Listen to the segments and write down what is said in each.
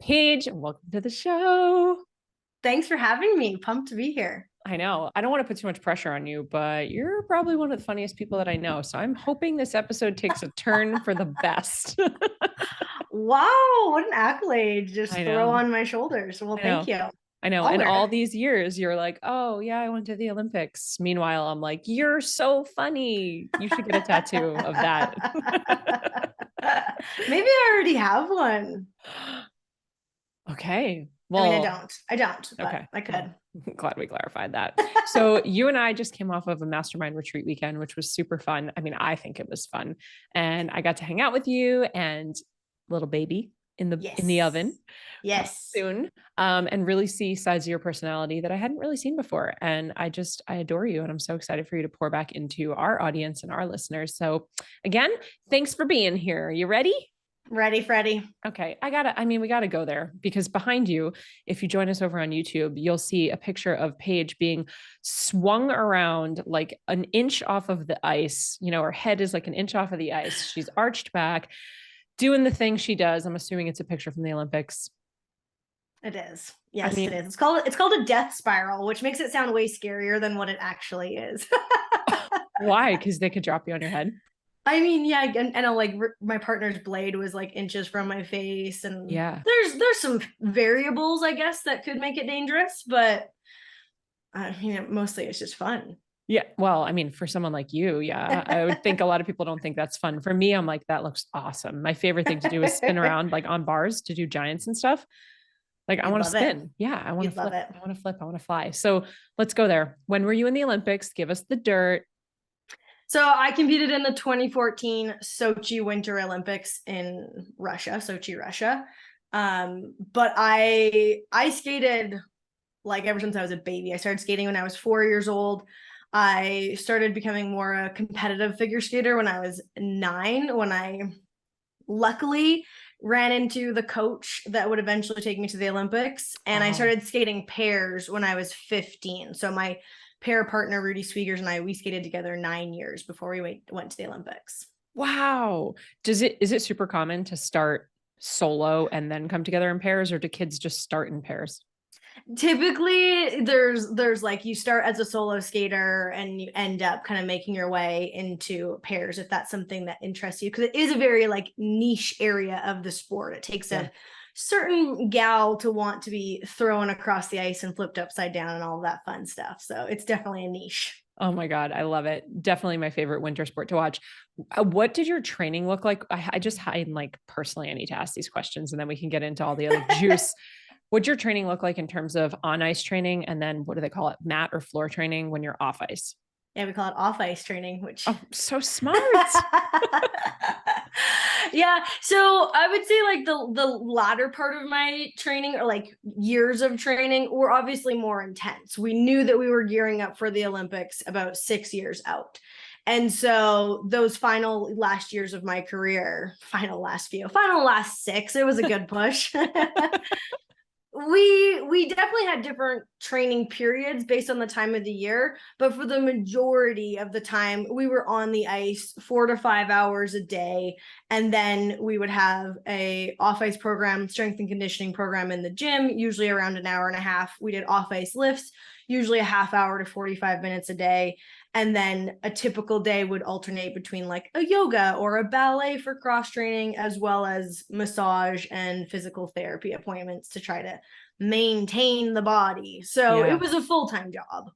Paige, and welcome to the show. Thanks for having me. Pumped to be here. I know I don't want to put too much pressure on you, but you're probably one of the funniest people that I know. So I'm hoping this episode takes a turn for the best. Wow, what an accolade. Just I throw know. on my shoulders. Well, I thank know. you. I know. I'll And wear all it. these years, you're like, oh, yeah, I went to the Olympics. Meanwhile, I'm like, you're so funny. You should get a tattoo of that. Maybe I already have one. Okay. I mean, I Well, don't. I don't, but okay. I Well, could. glad we clarified that. So you and I just came off of a mastermind retreat weekend, which was super fun. I mean, I think it was fun. And I got to hang out with you and little baby in the oven Yes. coming Yes. soon. And really see sides of your personality that I hadn't really seen before. And I adore you. And I'm so excited for you to pour back into our audience and our listeners. So again, thanks for being here. You ready? Ready, Freddie. Okay, we gotta go there because behind you, if you join us over on YouTube, you'll see a picture of Paige being swung around like an inch off of the ice. You know, her head is like an inch off of the ice. She's arched back, doing the thing she does. I'm assuming it's a picture from the Olympics. It is. I Yes, it mean, is. It's called a death spiral, which makes it sound way scarier than what it actually is. why? Because they could drop you on your head. I mean, yeah, and like my partner's blade was like inches from my face, and Yeah. there's some variables, I guess, that could make it dangerous, but I mean, mostly it's just fun. Yeah. Well, I mean, for someone like you, yeah, I would think a lot of people don't think that's fun. For me, I'm like, that looks awesome. My favorite thing to do is spin around like on bars to do giants and stuff. Like I You'd want to love it. spin. Yeah, I want to You'd love flip. it. I want to flip. I want to fly. So let's go there. When were you in the Olympics? Give us the dirt. So I competed in the 2014 Sochi Winter Olympics in Russia, Sochi, Russia. But I skated like ever since I was a baby. I started skating when I was 4 years old. I started becoming more a competitive figure skater when I was 9, when I luckily ran into the coach that would eventually take me to the Olympics. And I Wow. started skating pairs when I was 15. So my pair partner, Rudy Sweegers, and we skated together 9 years before we went to the Olympics. Wow. Is it super common to start solo and then come together in pairs, or do kids just start in pairs? Typically there's like you start as a solo skater and you end up kind of making your way into pairs if that's something that interests you, because it is a very like niche area of the sport. It takes Yeah. a certain gal to want to be thrown across the ice and flipped upside down and all that fun stuff, so it's definitely a niche. Oh my God, I love it. Definitely my favorite winter sport to watch. What did your training look like? I just I like personally I need to ask these questions and then we can get into all the other juice. What'd your training look like in terms of on ice training? And then what do they call it? Mat or floor training when you're off ice? Yeah, we call it off ice training, which Oh, so smart. yeah, so I would say like the latter part of my training, or like years of training, were obviously more intense. We knew that we were gearing up for the Olympics about 6 years out. And so those final last years of my career, final last six, it was a good push. We definitely had different training periods based on the time of the year, but for the majority of the time we were on the ice 4 to 5 hours a day, and then we would have a off ice program, strength and conditioning program in the gym, usually around an hour and a half. We did off ice lifts, usually a half hour to 45 minutes a day. And then a typical day would alternate between like a yoga or a ballet for cross training, as well as massage and physical therapy appointments to try to maintain the body. So it Yeah. was a full-time job.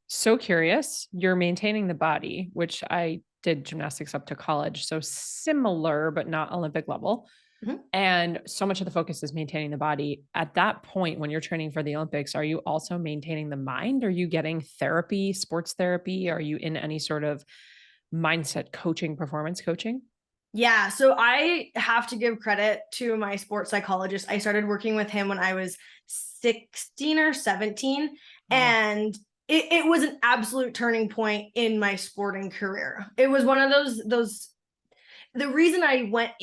So curious. You're maintaining the body, which I did gymnastics up to college. So similar, but not Olympic level. Mhm. And so much of the focus is maintaining the body. At that point, when you're training for the Olympics, are you also maintaining the mind? Are you getting therapy, sports therapy? Are you in any sort of mindset coaching, performance coaching? Yeah, so I have to give credit to my sports psychologist. I started working with him when I was 16 or 17, Oh, and it was an absolute turning point in my sporting career. It was one of those the reason I went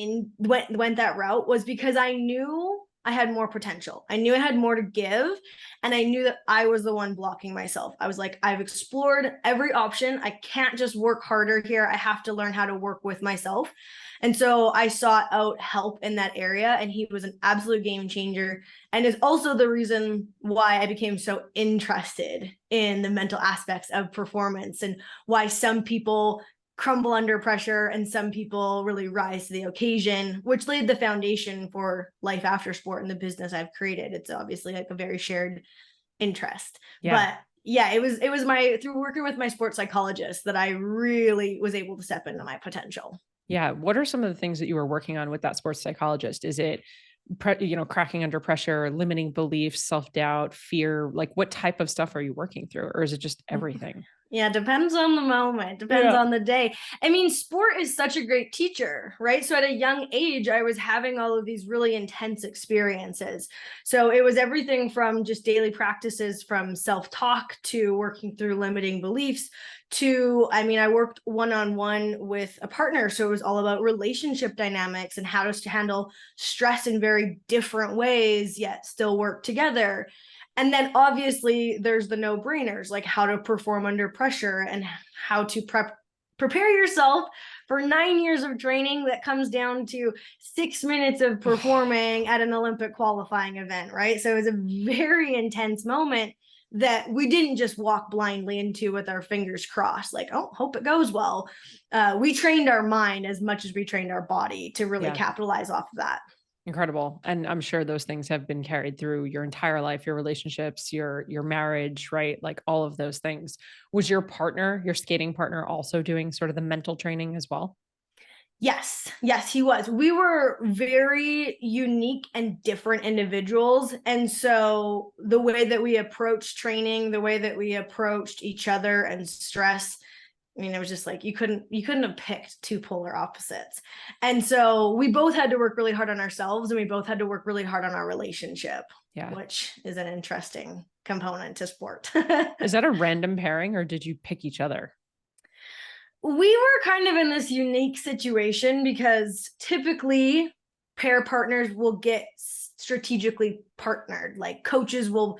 that route was because I knew I had more potential. I knew I had more to give. And I knew that I was the one blocking myself. I was like, I've explored every option. I can't just work harder here. I have to learn how to work with myself. And so I sought out help in that area, and he was an absolute game changer. And is also the reason why I became so interested in the mental aspects of performance, and why some people crumble under pressure and some people really rise to the occasion, which laid the foundation for life after sport and the business I've created. It's obviously like a very shared interest. Yeah. But yeah, it was my through working with my sports psychologist that I really was able to step into my potential. Yeah. What are some of the things that you were working on with that sports psychologist? Is it, cracking under pressure, limiting beliefs, self-doubt, fear? Like what type of stuff are you working through? Or is it just everything? Yeah, depends on the moment, depends on the day. I mean, sport is such a great teacher, right? So at a young age, I was having all of these really intense experiences. So it was everything from just daily practices, from self-talk to working through limiting beliefs to, I mean, I worked one-on-one with a partner. So it was all about relationship dynamics and how to handle stress in very different ways, yet still work together. And then obviously there's the no-brainers, like how to perform under pressure and how to prepare yourself for 9 years of training that comes down to 6 minutes of performing at an Olympic qualifying event, right? So it was a very intense moment that we didn't just walk blindly into with our fingers crossed, like, oh, hope it goes well. We trained our mind as much as we trained our body to really capitalize off of that. Incredible. And I'm sure those things have been carried through your entire life, your relationships, your marriage, right? Like all of those things. Was your partner, your skating partner, also doing sort of the mental training as well? Yes, yes, he was. We were very unique and different individuals. And so the way that we approached training, the way that we approached each other and stress, I mean, it was just like you couldn't have picked two polar opposites. And so we both had to work really hard on ourselves, and we both had to work really hard on our relationship, which is an interesting component to sport. Is that a random pairing or did you pick each other? We were kind of in this unique situation because typically pair partners will get strategically partnered. Like coaches will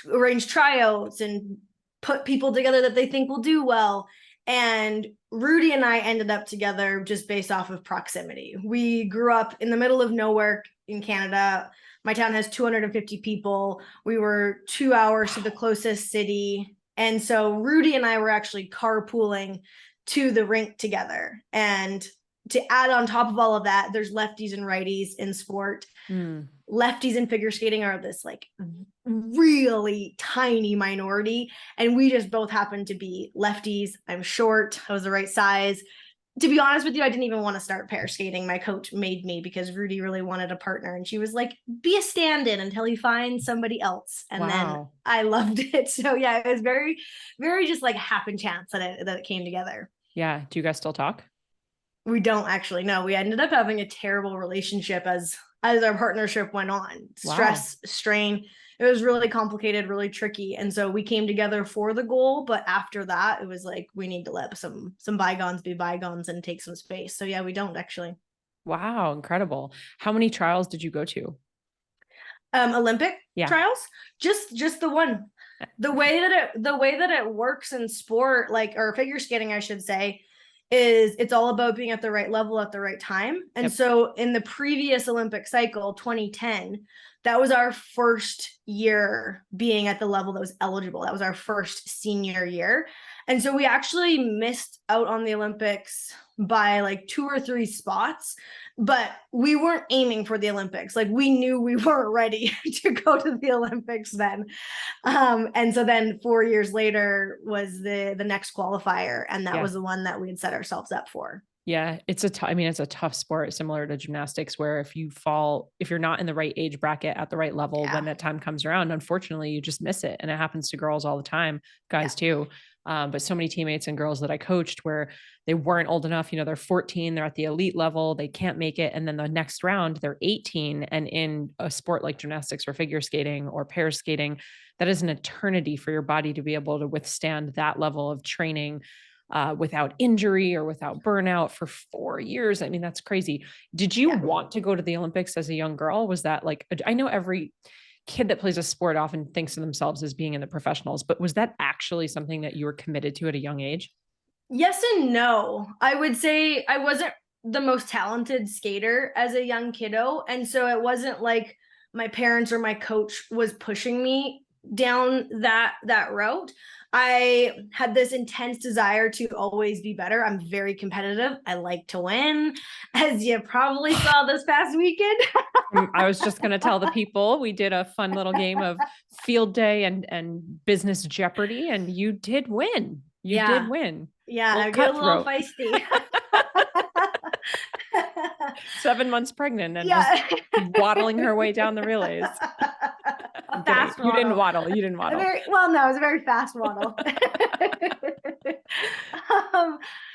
arrange tryouts and put people together that they think will do well. And Rudy and I ended up together just based off of proximity. We grew up in the middle of nowhere in Canada. My town has 250 people. We were 2 hours to the closest city. And so Rudy and I were actually carpooling to the rink together. And to add on top of all of that, there's lefties and righties in sport. Lefties in figure skating are this like really tiny minority. And we just both happen to be lefties. I'm short. I was the right size. To be honest with you, I didn't even want to start pair skating. My coach made me because Rudy really wanted a partner. And she was like, be a stand-in until he finds somebody else. And then I loved it. So yeah, it was very, very just like happen chance that it came together. Yeah. Do you guys still talk? We don't actually. No, we ended up having a terrible relationship as our partnership went on. Stress, strain. It was really complicated, really tricky. And so we came together for the goal. But after that, it was like, we need to let some bygones be bygones and take some space. So yeah, we don't actually. Wow. Incredible. How many trials did you go to? Olympic trials? Just the one. The way that it works in sport, like, or figure skating, I should say, is it's all about being at the right level at the right time. And so in the previous Olympic cycle, 2010, that was our first year being at the level that was eligible. That was our first senior year. And so we actually missed out on the Olympics by like 2 or 3 spots, but we weren't aiming for the Olympics. Like we knew we weren't ready to go to the Olympics then. And so then 4 years later was the next qualifier. And that was the one that we had set ourselves up for. Yeah, it's a tough sport, similar to gymnastics, where if you're not in the right age bracket at the right level, when that time comes around, unfortunately, you just miss it. And it happens to girls all the time, guys too. But so many teammates and girls that I coached where they weren't old enough, they're 14, they're at the elite level, they can't make it. And then the next round, they're 18. And in a sport like gymnastics or figure skating or pair skating, that is an eternity for your body to be able to withstand that level of training. without injury or without burnout for 4 years. I mean, that's crazy. Did you want to go to the Olympics as a young girl? Was that like, I know every kid that plays a sport often thinks of themselves as being in the professionals, but was that actually something that you were committed to at a young age? Yes and no. I would say I wasn't the most talented skater as a young kiddo. And so it wasn't like my parents or my coach was pushing me down that route. I had this intense desire to always be better. I'm very competitive. I like to win, as you probably saw this past weekend. I was just going to tell the people we did a fun little game of field day and business Jeopardy, and you did win. You did win. Yeah, I get a little feisty. 7 months pregnant and just waddling her way down the relays. Fast you didn't waddle. You didn't waddle. No, it was a very fast waddle.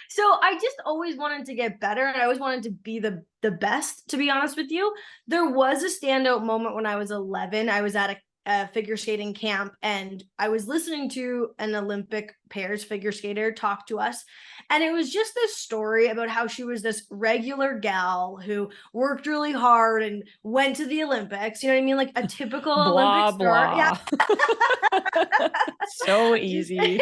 So I just always wanted to get better, and I always wanted to be the best, to be honest with you. There was a standout moment when I was 11. I was at a figure skating camp, and I was listening to an Olympic pairs figure skater talk to us, and it was just this story about how she was this regular gal who worked really hard and went to the Olympics. You know what I mean? Like a typical blah, Olympic star. Blah. Yeah. So easy.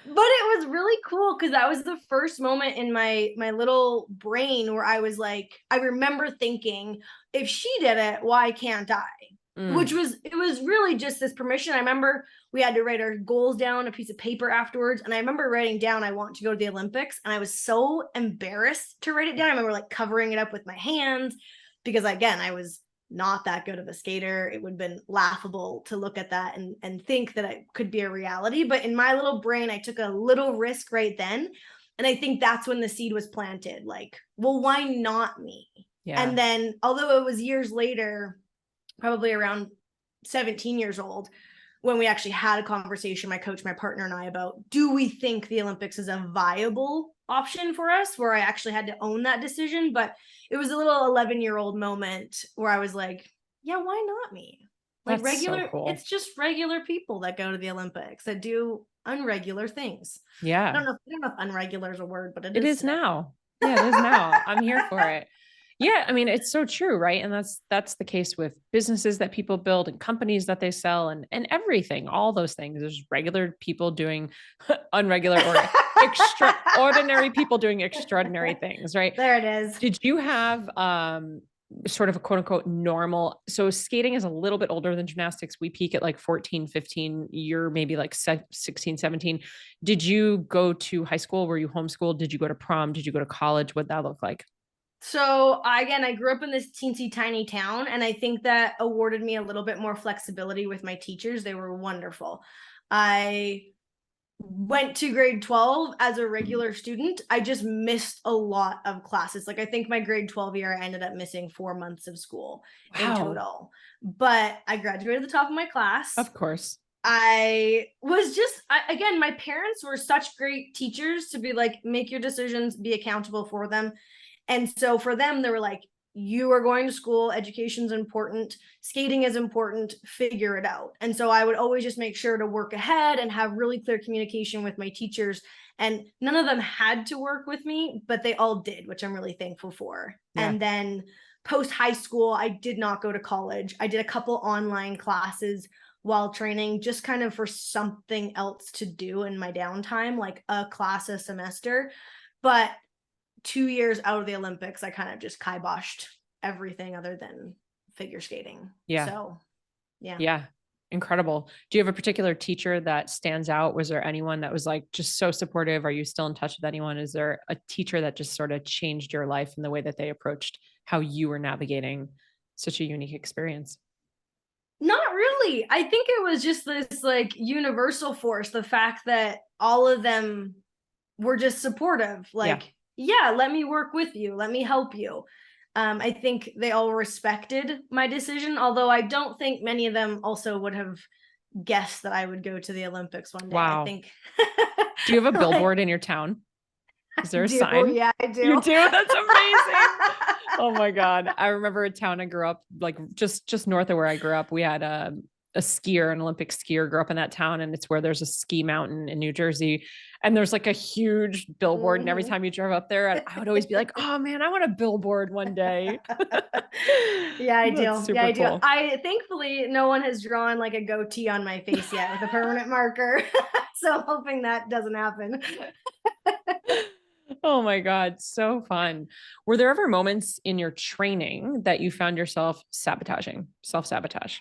But it was really cool because that was the first moment in my little brain where I was like, I remember thinking, if she did it, why can't I? It was really just this permission. I remember we had to write our goals down on a piece of paper afterwards. And I remember writing down, I want to go to the Olympics. And I was so embarrassed to write it down. I remember like covering it up with my hands because, again, I was not that good of a skater. It would have been laughable to look at that and think that it could be a reality. But in my little brain, I took a little risk right then. And I think that's when the seed was planted. Like, well, why not me? Yeah. And then, although it was years later, probably around 17 years old, when we actually had a conversation, my coach, my partner, and I, about, do we think the Olympics is a viable option for us, where I actually had to own that decision. But it was a little 11-year-old moment where I was like, yeah, why not me? Like, that's regular, so cool. It's just regular people that go to the Olympics that do unregular things. Yeah. I don't know if unregular is a word, but it is now. Yeah, it is now. I'm here for it. Yeah. I mean, it's so true. Right. And that's the case with businesses that people build and companies that they sell and everything, all those things. There's regular people doing unregular or extraordinary people doing extraordinary things. Right. There it is. Did you have, sort of a quote unquote normal? So skating is a little bit older than gymnastics. We peak at like 14, 15, you're maybe like 16, 17. Did you go to high school? Were you homeschooled? Did you go to prom? Did you go to college? What'd that look like? So I grew up in this teensy tiny town, and I think that awarded me a little bit more flexibility with my teachers. They were wonderful. I went to grade 12 as a regular student. I just missed a lot of classes. Like, I think my grade 12 year, I ended up missing 4 months of school in total. But I graduated at the top of my class. Of course. I was again, my parents were such great teachers to be like, make your decisions, be accountable for them. And so for them, they were like, you are going to school, education's important, skating is important, figure it out. And so I would always just make sure to work ahead and have really clear communication with my teachers. And none of them had to work with me, but they all did, which I'm really thankful for. Yeah. And then post high school, I did not go to college. I did a couple online classes while training, just kind of for something else to do in my downtime, like a class a semester. But 2 years out of the Olympics, I kind of just kiboshed everything other than figure skating. Yeah. So, yeah. Yeah. Incredible. Do you have a particular teacher that stands out? Was there anyone that was like just so supportive? Are you still in touch with anyone? Is there a teacher that just sort of changed your life in the way that they approached how you were navigating such a unique experience? Not really. I think it was just this like universal force, the fact that all of them were just supportive. Like, yeah, let me work with you. Let me help you. I think they all respected my decision, although I don't think many of them also would have guessed that I would go to the Olympics one day. Wow. I think. Do you have a billboard in your town? Is there a sign? Yeah, I do. You do? That's amazing. Oh my God. I remember a town I grew up, like just north of where I grew up. We had a skier, an Olympic skier, grew up in that town, and it's where there's a ski mountain in New Jersey. And there's like a huge billboard. And every time you drove up there, I would always be like, oh man, I want a billboard one day. Yeah, I do. That's Yeah, super I do. cool. Thankfully no one has drawn like a goatee on my face yet with a permanent marker. So I'm hoping that doesn't happen. Oh my God, so fun. Were there ever moments in your training that you found yourself sabotaging, self-sabotage?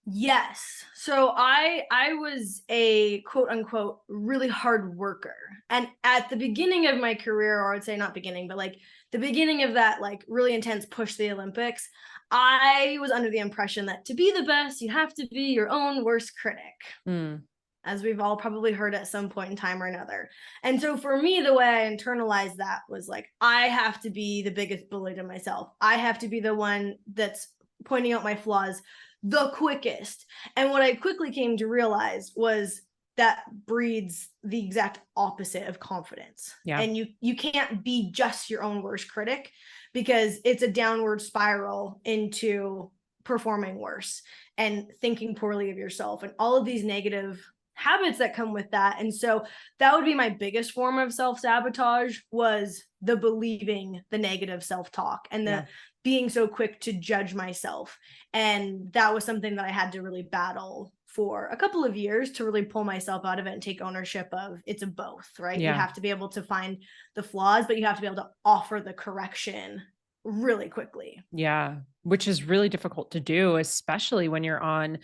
Yes. So I was a quote unquote really hard worker. And at the beginning of my career, or I'd say not beginning, but like the beginning of that like really intense push to the Olympics, I was under the impression that to be the best, you have to be your own worst critic. Mm, As we've all probably heard at some point in time or another. And so for me, the way I internalized that was like, I have to be the biggest bully to myself. I have to be the one that's pointing out my flaws the quickest. And what I quickly came to realize was that breeds the exact opposite of confidence. yeah. And you can't be just your own worst critic, because it's a downward spiral into performing worse and thinking poorly of yourself and all of these negative habits that come with that. And so that would be my biggest form of self-sabotage, was the believing the negative self-talk and the being so quick to judge myself. And that was something that I had to really battle for a couple of years to really pull myself out of it and take ownership of. It's a both, right? Yeah. You have to be able to find the flaws, but you have to be able to offer the correction really quickly. Yeah. Which is really difficult to do, especially when you're on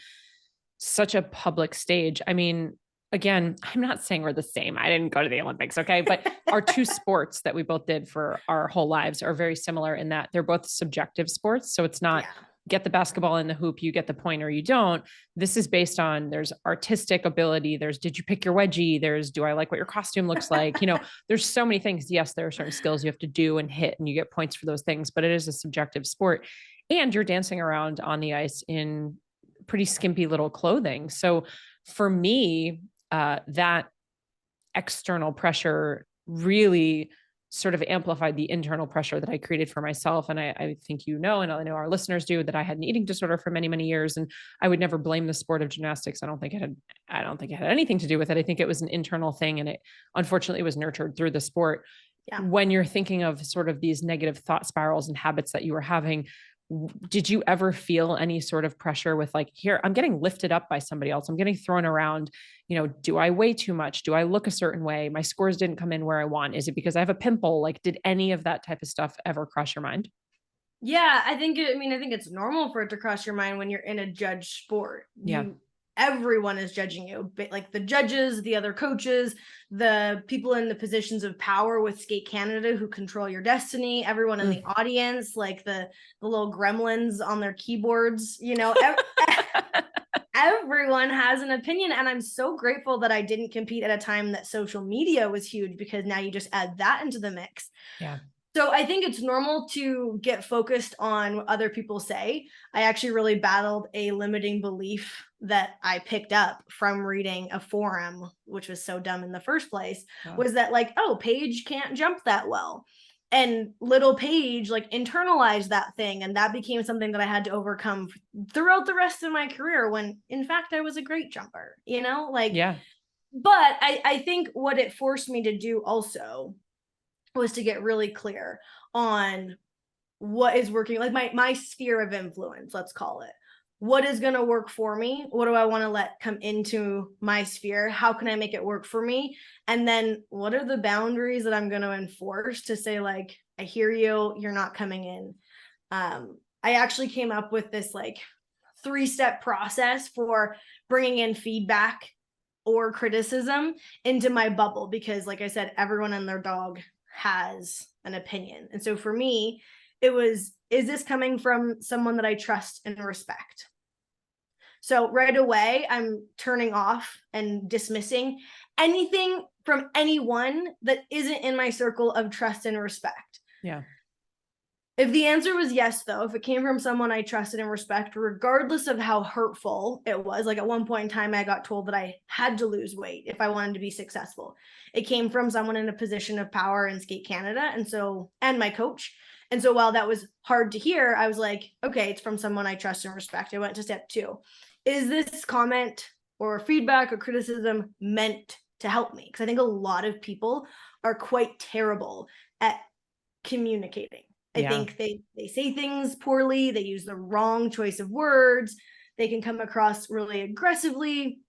such a public stage. I mean, again, I'm not saying we're the same. I didn't go to the Olympics. Okay. But our two sports that we both did for our whole lives are very similar in that they're both subjective sports. So it's not get the basketball in the hoop, you get the point or you don't. This is based on, there's artistic ability. There's, did you pick your wedgie? There's, do I like what your costume looks like? You know, there's so many things. Yes, there are certain skills you have to do and hit, and you get points for those things, but it is a subjective sport. And you're dancing around on the ice in pretty skimpy little clothing. So for me, that external pressure really sort of amplified the internal pressure that I created for myself. And I think, you know, and I know our listeners do, that I had an eating disorder for many, many years. And I would never blame the sport of gymnastics. I don't think it had anything to do with it. I think it was an internal thing. And it unfortunately was nurtured through the sport. Yeah. When you're thinking of sort of these negative thought spirals and habits that you were having, did you ever feel any sort of pressure with like, here, I'm getting lifted up by somebody else, I'm getting thrown around, you know, do I weigh too much? Do I look a certain way? My scores didn't come in where I want. Is it because I have a pimple? Like, did any of that type of stuff ever cross your mind? Yeah, I think it's normal for it to cross your mind when you're in a judge sport. Everyone is judging you, but like the judges, the other coaches, the people in the positions of power with Skate Canada who control your destiny, everyone in the audience, like the little gremlins on their keyboards, you know, everyone has an opinion. And I'm so grateful that I didn't compete at a time that social media was huge, because now you just add that into the mix. Yeah. So I think it's normal to get focused on what other people say. I actually really battled a limiting belief that I picked up from reading a forum, which was so dumb in the first place, was that like, oh, Paige can't jump that well. And little Paige like internalized that thing. And that became something that I had to overcome throughout the rest of my career, when in fact I was a great jumper, you know, like, but I think what it forced me to do also was to get really clear on what is working, like my sphere of influence, let's call it. What is going to work for me? What do I want to let come into my sphere? How can I make it work for me? And then what are the boundaries that I'm going to enforce to say, like, I hear you, you're not coming in. I actually came up with this like 3-step process for bringing in feedback or criticism into my bubble, because like I said, everyone and their dog has an opinion. And so for me, it was, is this coming from someone that I trust and respect? So right away, I'm turning off and dismissing anything from anyone that isn't in my circle of trust and respect. Yeah. If the answer was yes, though, if it came from someone I trusted and respect, regardless of how hurtful it was, like at one point in time, I got told that I had to lose weight if I wanted to be successful. It came from someone in a position of power in Skate Canada, and my coach. And so while that was hard to hear, I was like, okay, it's from someone I trust and respect. I went to step 2. Is this comment or feedback or criticism meant to help me? Because I think a lot of people are quite terrible at communicating. I think they say things poorly, they use the wrong choice of words, they can come across really aggressively.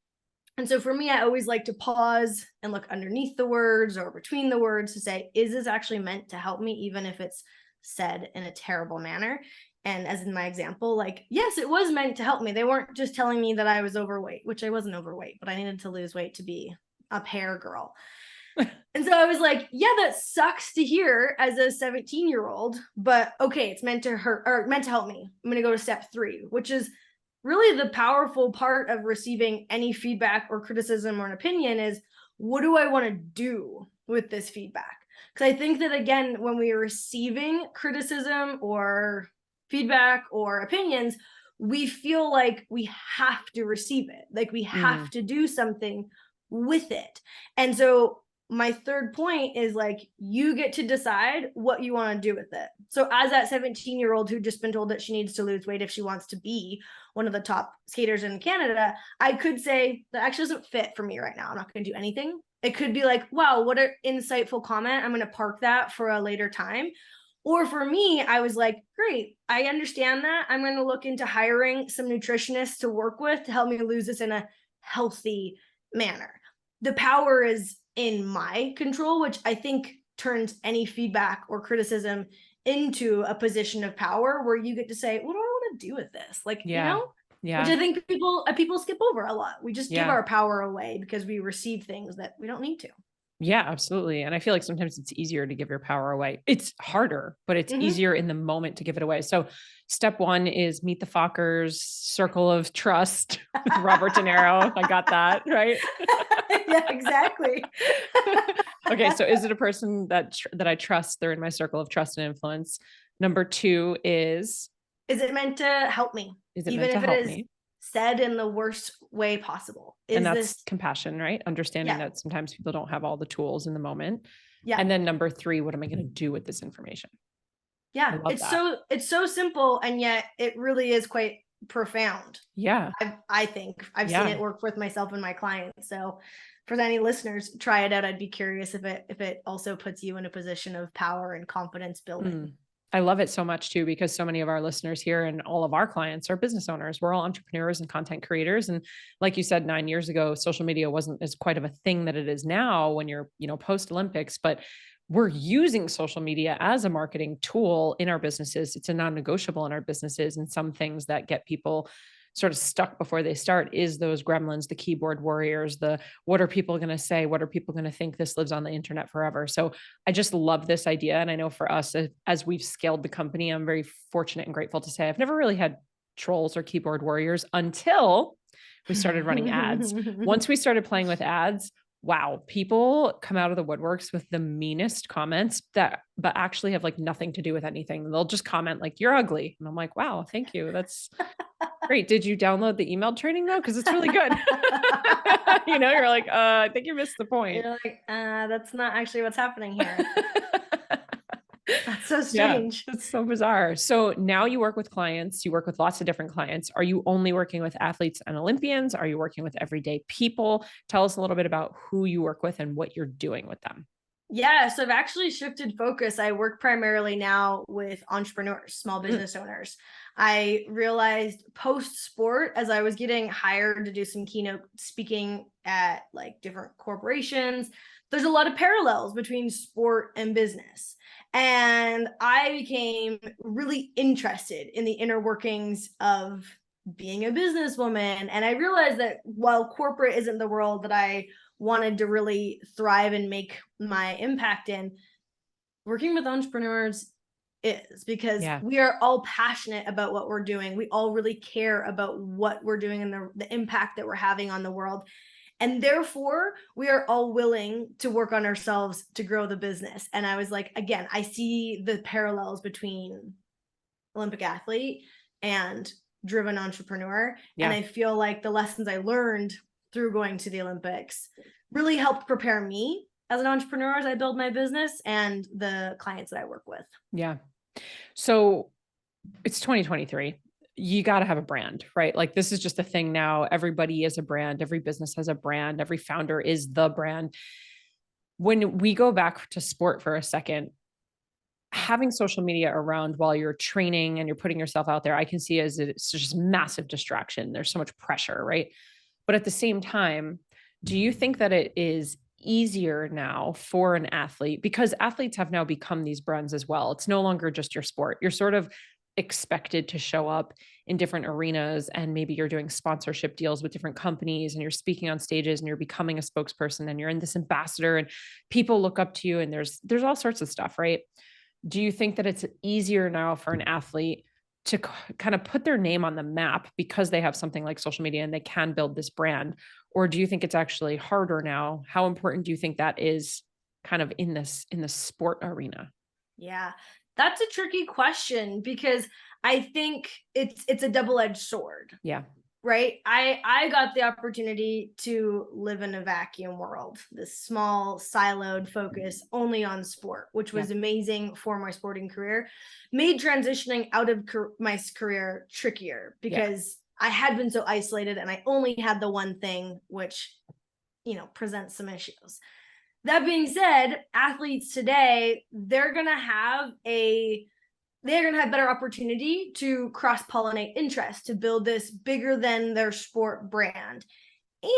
And so for me, I always like to pause and look underneath the words or between the words to say, is this actually meant to help me, even if it's said in a terrible manner? And as in my example, like, yes, it was meant to help me. They weren't just telling me that I was overweight, which I wasn't overweight, but I needed to lose weight to be a pear girl. And so I was like, yeah, that sucks to hear as a 17-year-old, but okay, it's meant to hurt or meant to help me. I'm going to go to step 3, which is really the powerful part of receiving any feedback or criticism or an opinion is, what do I want to do with this feedback? Because I think that, again, when we are receiving criticism or feedback or opinions, we feel like we have to receive it, like we have to do something with it. And so my third point is like, you get to decide what you want to do with it. So as that 17-year-old who just been told that she needs to lose weight if she wants to be one of the top skaters in Canada, I could say that actually doesn't fit for me right now. I'm not going to do anything. It could be like, wow, what an insightful comment. I'm going to park that for a later time. Or for me, I was like, great, I understand that. I'm going to look into hiring some nutritionists to work with to help me lose this in a healthy manner. The power is in my control, which I think turns any feedback or criticism into a position of power where you get to say, what do I want to do with this? Like, you know, which I think people skip over a lot. We just give our power away because we receive things that we don't need to. Yeah, absolutely. And I feel like sometimes it's easier to give your power away. It's harder, but it's easier in the moment to give it away. So step 1 is meet the Fockers circle of trust with Robert De Niro. I got that, right? Yeah, exactly. Okay. So is it a person that I trust? They're in my circle of trust and influence. Number 2 is it meant to help me? Is it meant to help me? Said in the worst way possible. And that's compassion, right? Understanding that sometimes people don't have all the tools in the moment. Yeah. And then number 3, what am I going to do with this information? Yeah. It's so simple. And yet it really is quite profound. Yeah. I think I've seen it work with myself and my clients. So for any listeners, try it out. I'd be curious if it also puts you in a position of power and confidence building. I love it so much too, because so many of our listeners here and all of our clients are business owners. We're all entrepreneurs and content creators. And like you said, 9 years ago, social media wasn't as quite of a thing that it is now when you're, post Olympics, but we're using social media as a marketing tool in our businesses. It's a non-negotiable in our businesses. And some things that get people sort of stuck before they start is those gremlins, the keyboard warriors, the what are people going to say? What are people going to think? This lives on the internet forever. So I just love this idea. And I know for us, as we've scaled the company, I'm very fortunate and grateful to say I've never really had trolls or keyboard warriors until we started running ads. Once we started playing with ads, wow, people come out of the woodworks with the meanest comments but actually have like nothing to do with anything. They'll just comment like, you're ugly. And I'm like, wow, thank you. That's great. Did you download the email training though? Cause it's really good. You're like, I think you missed the point. You're like, that's not actually what's happening here. That's so strange. Yeah, it's so bizarre. So now you work with clients, you work with lots of different clients. Are you only working with athletes and Olympians? Are you working with everyday people? Tell us a little bit about who you work with and what you're doing with them. Yeah, so I've actually shifted focus. I work primarily now with entrepreneurs, small business owners. I realized post-sport, as I was getting hired to do some keynote speaking at like different corporations, there's a lot of parallels between sport and business. And I became really interested in the inner workings of being a businesswoman. And I realized that while corporate isn't the world that I wanted to really thrive and make my impact in, working with entrepreneurs is, because we are all passionate about what we're doing. We all really care about what we're doing and the impact that we're having on the world. And therefore, we are all willing to work on ourselves to grow the business. And I was like, again, I see the parallels between Olympic athlete and driven entrepreneur. And I feel like the lessons I learned through going to the Olympics really helped prepare me as an entrepreneur as I build my business and the clients that I work with. Yeah. So it's 2023. You got to have a brand, right? Like this is just a thing now. Everybody is a brand. Every business has a brand. Every founder is the brand. When we go back to sport for a second, having social media around while you're training and you're putting yourself out there, I can see as it's just massive distraction. There's so much pressure, right? But at the same time, do you think that it is easier now for an athlete, because athletes have now become these brands as well? It's no longer just your sport. You're sort of expected to show up in different arenas, and maybe you're doing sponsorship deals with different companies and you're speaking on stages and you're becoming a spokesperson and you're in this ambassador and people look up to you, and there's all sorts of stuff, right? Do you think that it's easier now for an athlete to kind of put their name on the map because they have something like social media and they can build this brand? Or do you think it's actually harder now? How important do you think that is kind of in the sport arena? Yeah, that's a tricky question because I think it's a double-edged sword. Yeah. Right. I got the opportunity to live in a vacuum world, this small siloed focus only on sport, which was amazing for my sporting career. Made transitioning out of my career trickier because I had been so isolated and I only had the one thing, which, presents some issues. That being said, athletes today, they're going to have better opportunity to cross-pollinate interest, to build this bigger than their sport brand.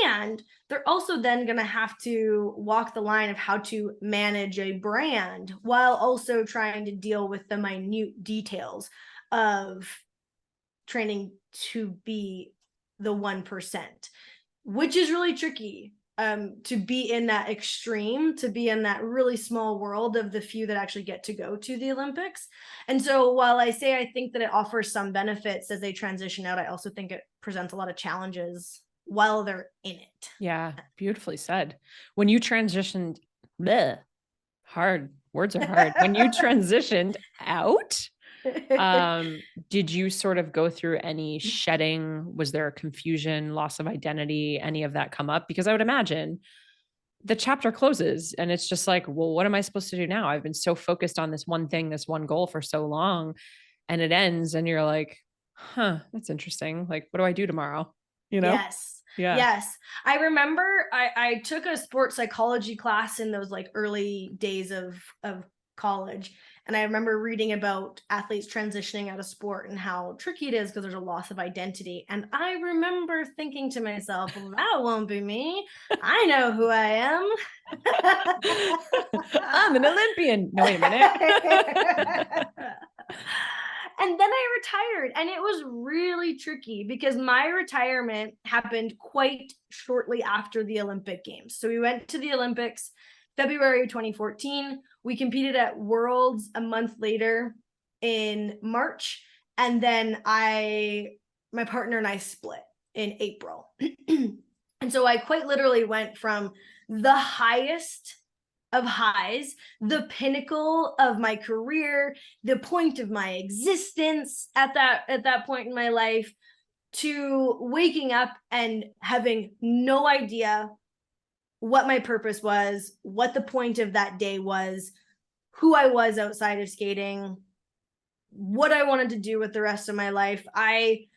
And they're also then going to have to walk the line of how to manage a brand while also trying to deal with the minute details of training to be the 1%, which is really tricky. To be in that extreme, to be in that really small world of the few that actually get to go to the Olympics. And so while I say I think that it offers some benefits as they transition out, I also think it presents a lot of challenges while they're in it. Yeah, beautifully said. When you transitioned, bleh, hard, words are hard. When you transitioned out, did you sort of go through any shedding? Was there a confusion, loss of identity, any of that come up? Because I would imagine the chapter closes and it's just like, well, what am I supposed to do now? I've been so focused on this one thing, this one goal for so long, and it ends and you're like, huh, that's interesting. Like, what do I do tomorrow? Yes. Yeah. Yes. I remember I took a sports psychology class in those like early days of college. And I remember reading about athletes transitioning out of sport and how tricky it is because there's a loss of identity. And I remember thinking to myself, well, that won't be me. I know who I am. I'm an Olympian. No, wait a minute. And then I retired, and it was really tricky because my retirement happened quite shortly after the Olympic Games. So we went to the Olympics February 2014. We competed at Worlds a month later in March. And then my partner and I split in April. And so I quite literally went from the highest of highs, the pinnacle of my career, the point of my existence at that point in my life, to waking up and having no idea what my purpose was, what the point of that day was, who I was outside of skating, what I wanted to do with the rest of my life. I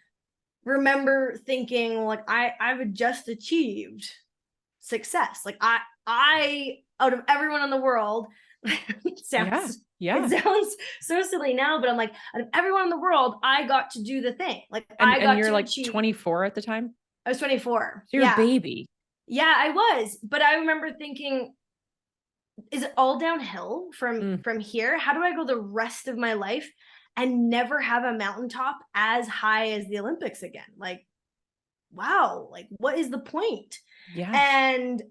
remember thinking, like, I've just achieved success. Like I out of everyone in the world, it sounds so silly now, but I'm like, out of everyone in the world, I got to do the thing. Like, and you're like achieve. 24 at the time? I was 24. So you're a baby. Yeah, I was. But I remember thinking, is it all downhill from here? How do I go the rest of my life and never have a mountaintop as high as the Olympics again? Like, wow, like, what is the point? Yeah. And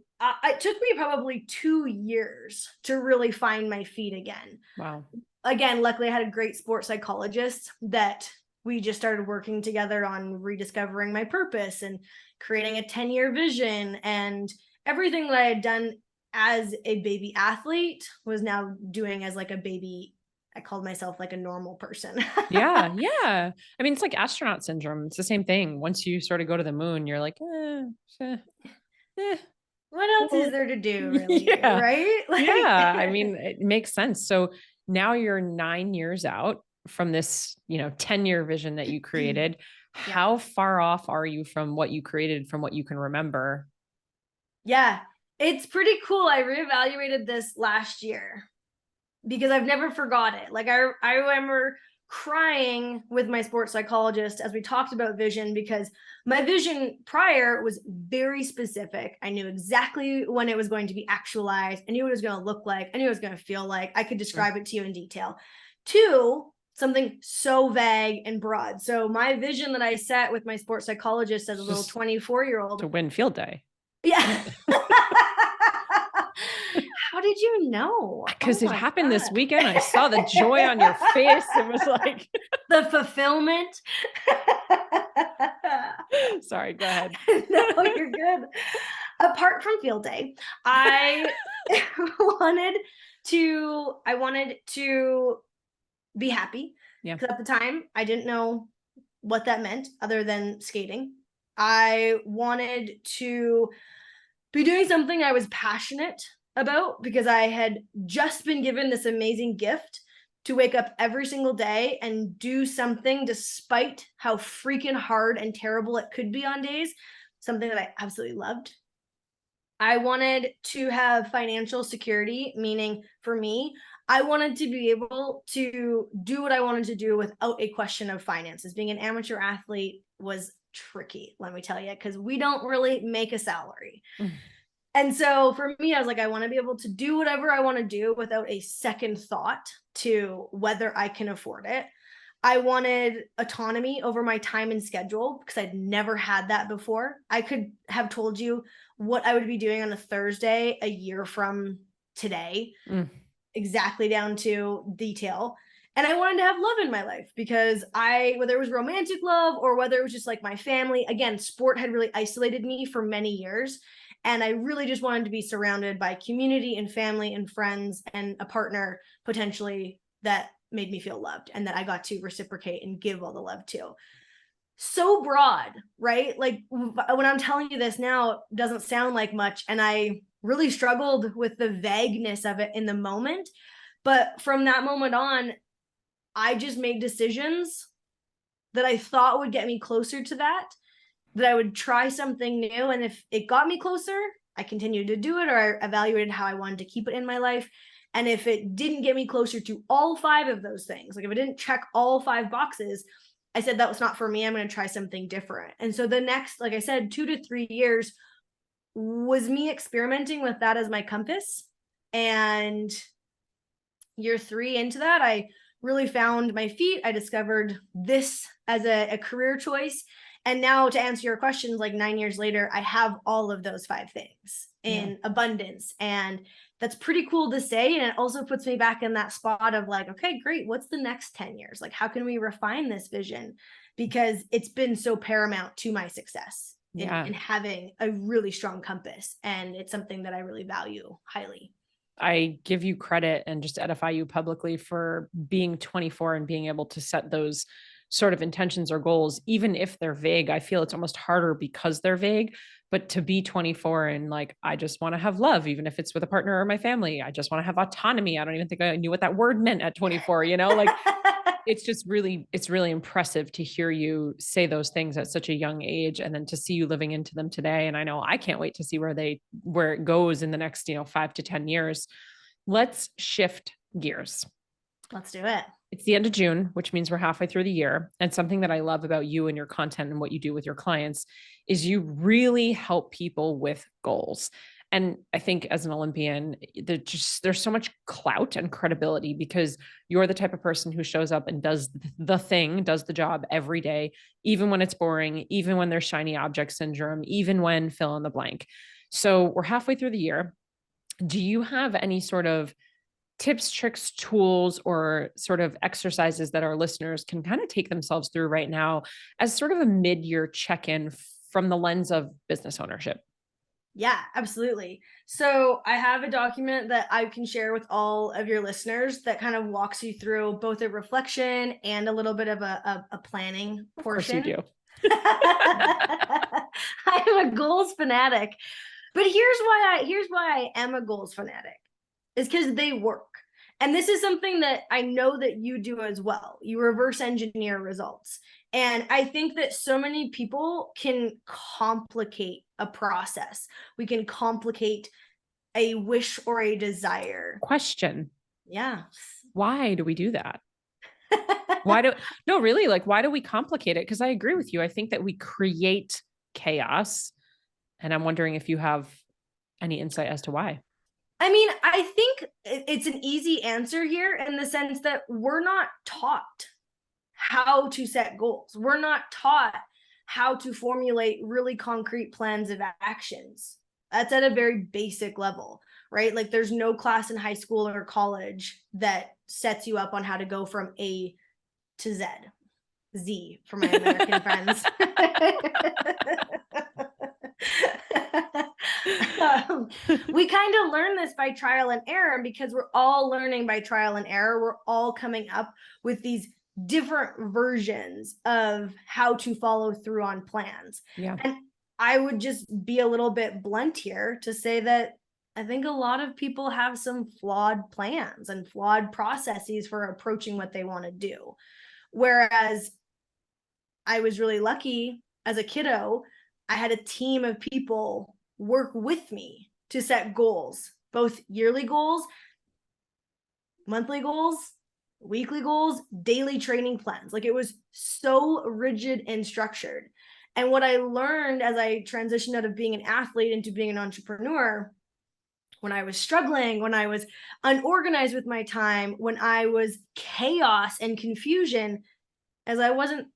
it took me probably 2 years to really find my feet again. Wow. Again, luckily I had a great sports psychologist that we just started working together on rediscovering my purpose and creating a 10-year vision, and everything that I had done as a baby athlete was now doing as like a baby. I called myself like a normal person. Yeah. I mean, it's like astronaut syndrome. It's the same thing. Once you sort of go to the moon, you're like, what else is there to do, really? Yeah. Right? Like, yeah. I mean, it makes sense. So Now you're 9 years out from this, 10-year vision that you created. Yeah. How far off are you from what you created, from what you can remember? Yeah, it's pretty cool. I reevaluated this last year because I've never forgot it. Like I remember crying with my sports psychologist as we talked about vision, because my vision prior was very specific. I knew exactly when it was going to be actualized. I knew what it was going to look like. I knew what it was going to feel like. I could describe it to you in detail. Two, something so vague and broad. So my vision that I set with my sports psychologist as a little 24-year-old to win field day. Yeah. How did you know? Because it happened this weekend. I saw the joy on your face. It was like the fulfillment. Sorry, go ahead. No, you're good. Apart from field day, I wanted to be happy. Yeah. Because at the time, I didn't know what that meant other than skating. I wanted to be doing something I was passionate about, because I had just been given this amazing gift to wake up every single day and do something despite how freaking hard and terrible it could be on days, something that I absolutely loved. I wanted to have financial security, meaning for me, I wanted to be able to do what I wanted to do without a question of finances. Being an amateur athlete was tricky, let me tell you, because we don't really make a salary. And so for me, I was like, I want to be able to do whatever I want to do without a second thought to whether I can afford it. I wanted autonomy over my time and schedule, because I'd never had that before. I could have told you what I would be doing on a Thursday a year from today, exactly down to detail. And I wanted to have love in my life, because whether it was romantic love or whether it was just like my family, again, sport had really isolated me for many years. And I really just wanted to be surrounded by community and family and friends and a partner potentially that made me feel loved and that I got to reciprocate and give all the love to. So broad, right? Like when I'm telling you this now, it doesn't sound like much. And I really struggled with the vagueness of it in the moment. But from that moment on, I just made decisions that I thought would get me closer to that I would try something new. And if it got me closer, I continued to do it, or I evaluated how I wanted to keep it in my life. And if it didn't get me closer to all 5 of those things, like if it didn't check all 5 boxes, I said, that was not for me. I'm going to try something different. And so the next, like I said, 2 to 3 years was me experimenting with that as my compass. And year 3 into that, I really found my feet. I discovered this as a career choice. And now, to answer your questions, like 9 years later, I have all of those 5 things in abundance. And that's pretty cool to say. And it also puts me back in that spot of like, okay, great. What's the next 10 years? Like, how can we refine this vision? Because it's been so paramount to my success in having a really strong compass. And it's something that I really value highly. I give you credit and just edify you publicly for being 24 and being able to set those sort of intentions or goals, even if they're vague. I feel it's almost harder because they're vague, but to be 24 and like, I just want to have love, even if it's with a partner or my family, I just want to have autonomy. I don't even think I knew what that word meant at 24, like it's really impressive to hear you say those things at such a young age, and then to see you living into them today. And I know I can't wait to see where it goes in the next, 5 to 10 years. Let's shift gears. Let's do it. It's the end of June, which means we're halfway through the year. And something that I love about you and your content and what you do with your clients is you really help people with goals. And I think as an Olympian, there's so much clout and credibility because you're the type of person who shows up and does the job every day, even when it's boring, even when there's shiny object syndrome, even when fill in the blank. So we're halfway through the year. Do you have any sort of tips, tricks, tools, or sort of exercises that our listeners can kind of take themselves through right now as sort of a mid-year check-in from the lens of business ownership? Yeah, absolutely. So I have a document that I can share with all of your listeners that kind of walks you through both a reflection and a little bit of a planning portion. Of course you do. I'm a goals fanatic, but here's why I am a goals fanatic, is because they work. And this is something that I know that you do as well. You reverse engineer results. And I think that so many people can complicate a process. We can complicate a wish or a desire. Question. Yeah. Why do we do that? No, really, like, why do we complicate it? Because I agree with you. I think that we create chaos. And I'm wondering if you have any insight as to why. I mean, I think it's an easy answer here in the sense that we're not taught how to set goals. We're not taught how to formulate really concrete plans of actions. That's at a very basic level, right? Like there's no class in high school or college that sets you up on how to go from A to Z. Z for my American friends. We kind of learn this by trial and error, and because we're all learning by trial and error, we're all coming up with these different versions of how to follow through on plans. Yeah. And I would just be a little bit blunt here to say that I think a lot of people have some flawed plans and flawed processes for approaching what they want to do. Whereas I was really lucky as a kiddo, I had a team of people work with me to set goals, both yearly goals, monthly goals, weekly goals, daily training plans. Like it was so rigid and structured. And what I learned as I transitioned out of being an athlete into being an entrepreneur, when I was struggling, when I was unorganized with my time, when I was chaos and confusion, as I wasn't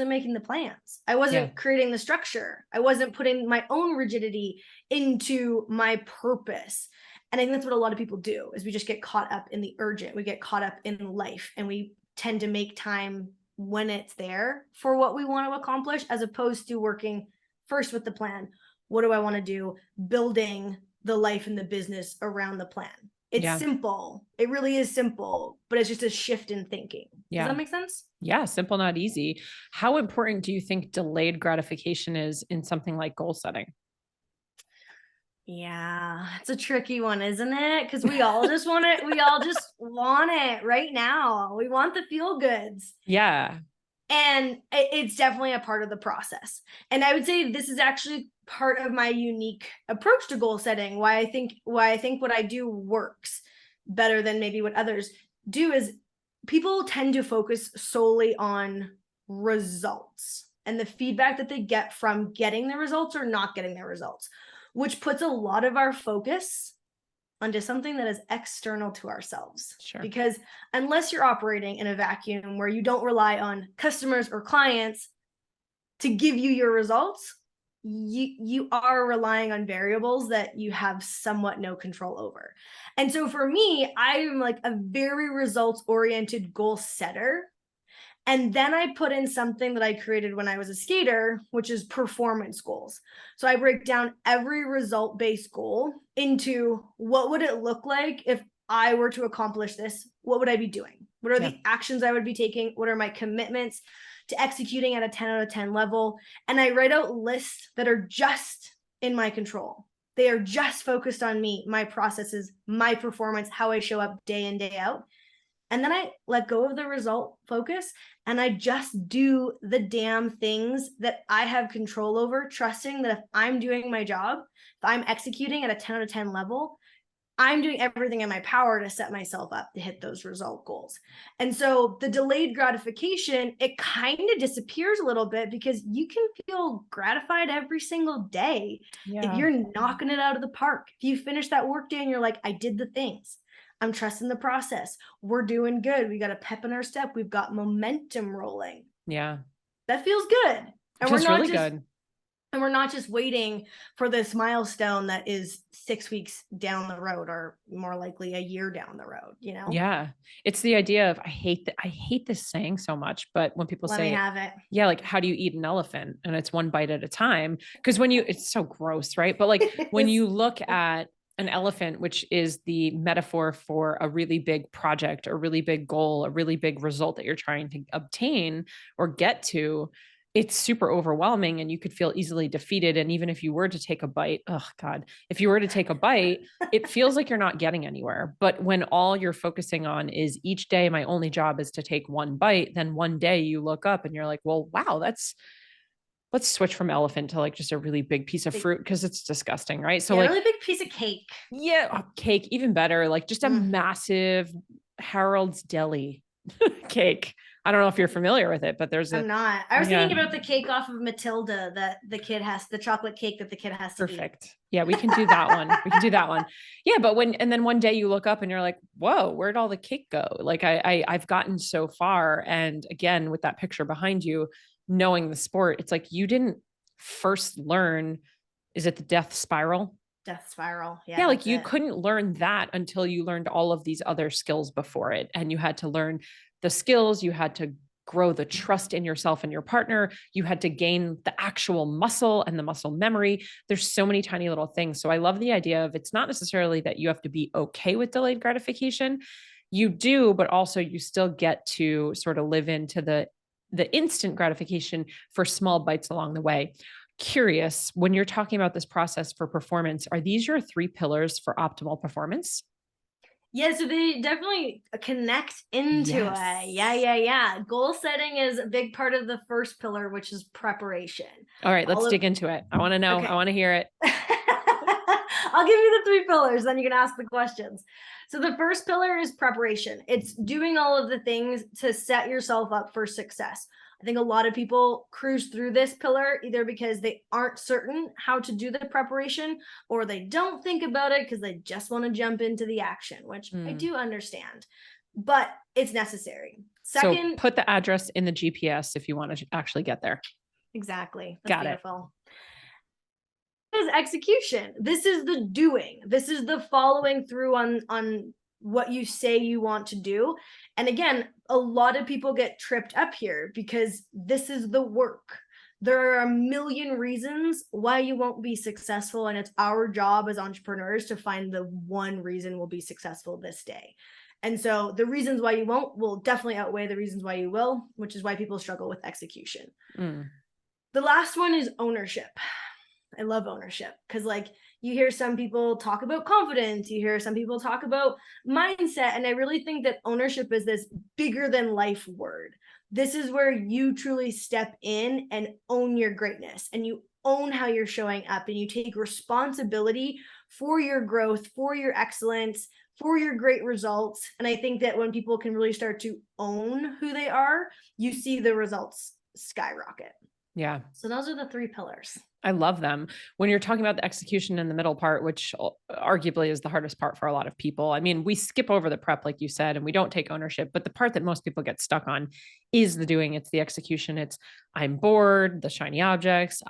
making the plans. I wasn't creating the structure. I wasn't putting my own rigidity into my purpose. And I think that's what a lot of people do, is we just get caught up in the urgent. We get caught up in life, and we tend to make time when it's there for what we want to accomplish, as opposed to working first with the plan. What do I want to do? Building the life and the business around the plan. It's simple. It really is simple, but it's just a shift in thinking. Does that make sense? Yeah. Simple, not easy. How important do you think delayed gratification is in something like goal setting? Yeah, it's a tricky one, isn't it? Because we all just want it. We all just want it right now. We want the feel goods. Yeah. And it's definitely a part of the process. And I would say this is actually part of my unique approach to goal setting. Why I think what I do works better than maybe what others do is people tend to focus solely on results and the feedback that they get from getting the results or not getting the results, which puts a lot of our focus onto something that is external to ourselves. Sure. Because unless you're operating in a vacuum where you don't rely on customers or clients to give you your results, you are relying on variables that you have somewhat no control over. And so for me, I'm like a very results-oriented goal setter. And then I put in something that I created when I was a skater, which is performance goals. So I break down every result-based goal into what would it look like if I were to accomplish this? What would I be doing? What are the actions I would be taking? What are my commitments to executing at a 10 out of 10 level? And I write out lists that are just in my control. They are just focused on me, my processes, my performance, how I show up day in, day out. And then I let go of the result focus and I just do the damn things that I have control over, trusting that if I'm doing my job, if I'm executing at a 10 out of 10 level, I'm doing everything in my power to set myself up to hit those result goals. And so the delayed gratification, it kind of disappears a little bit because you can feel gratified every single day if you're knocking it out of the park. If you finish that work day and you're like, I did the things. I'm trusting the process. We're doing good. We got a pep in our step. We've got momentum rolling. Yeah. That feels good. And we're not really good. And we're not just waiting for this milestone that is 6 weeks down the road, or more likely a year down the road, you know? Yeah. It's the idea of, I hate this saying so much, but when people Let say, me have it. Yeah, like, how do you eat an elephant? And it's one bite at a time. Because it's so gross, right? But like when you look at an elephant, which is the metaphor for a really big project, a really big goal, a really big result that you're trying to obtain or get to, it's super overwhelming and you could feel easily defeated. And even if you were to take a bite, oh God, if you were to take a bite, it feels like you're not getting anywhere. But when all you're focusing on is each day, my only job is to take one bite, then one day you look up and you're like, well, wow, let's switch from elephant to like just a really big piece of fruit because it's disgusting, right? So like a really big piece of cake. Yeah, cake, even better. Like just a massive Harold's Deli cake. I don't know if you're familiar with it, but I'm not. I was thinking about the cake off of Matilda that the chocolate cake that the kid has to eat. Yeah, we can do that one. We can do that one. Yeah, but then one day you look up and you're like, whoa, where'd all the cake go? Like I've gotten so far. And again, with that picture behind you, knowing the sport, it's like you didn't first learn, is it the death spiral? Death spiral. Yeah, like you couldn't learn that until you learned all of these other skills before it. And you had to learn the skills, you had to grow the trust in yourself and your partner, you had to gain the actual muscle and the muscle memory. There's so many tiny little things. So I love the idea of, it's not necessarily that you have to be okay with delayed gratification. You do, but also you still get to sort of live into the instant gratification for small bites along the way. Curious, when you're talking about this process for performance, are these your 3 pillars for optimal performance? Yeah, so they definitely connect into it. Yeah. Goal setting is a big part of the first pillar, which is preparation. All right, let's dig into it. I want to know. Okay. I want to hear it. I'll give you the 3 pillars, then you can ask the questions. So the first pillar is preparation. It's doing all of the things to set yourself up for success. I think a lot of people cruise through this pillar either because they aren't certain how to do the preparation, or they don't think about it because they just want to jump into the action, which I do understand, but it's necessary. Second, so put the address in the GPS if you want to actually get there. Exactly. That's beautiful. Is execution. This is the doing. This is the following through on what you say you want to do. And again, a lot of people get tripped up here because this is the work. There are a million reasons why you won't be successful, and it's our job as entrepreneurs to find the one reason we'll be successful this day. And so the reasons why you won't will definitely outweigh the reasons why you will, which is why people struggle with execution. The last one is ownership. I love ownership because like you hear some people talk about confidence, you hear some people talk about mindset, and I really think that ownership is this bigger than life word. This is where you truly step in and own your greatness, and you own how you're showing up, and you take responsibility for your growth, for your excellence, for your great results. And I think that when people can really start to own who they are, you see the results skyrocket. Yeah. So those are the 3 pillars. I love them. When you're talking about the execution in the middle part, which arguably is the hardest part for a lot of people. I mean, we skip over the prep, like you said, and we don't take ownership, but the part that most people get stuck on is the doing. It's the execution. It's I'm bored, the shiny objects,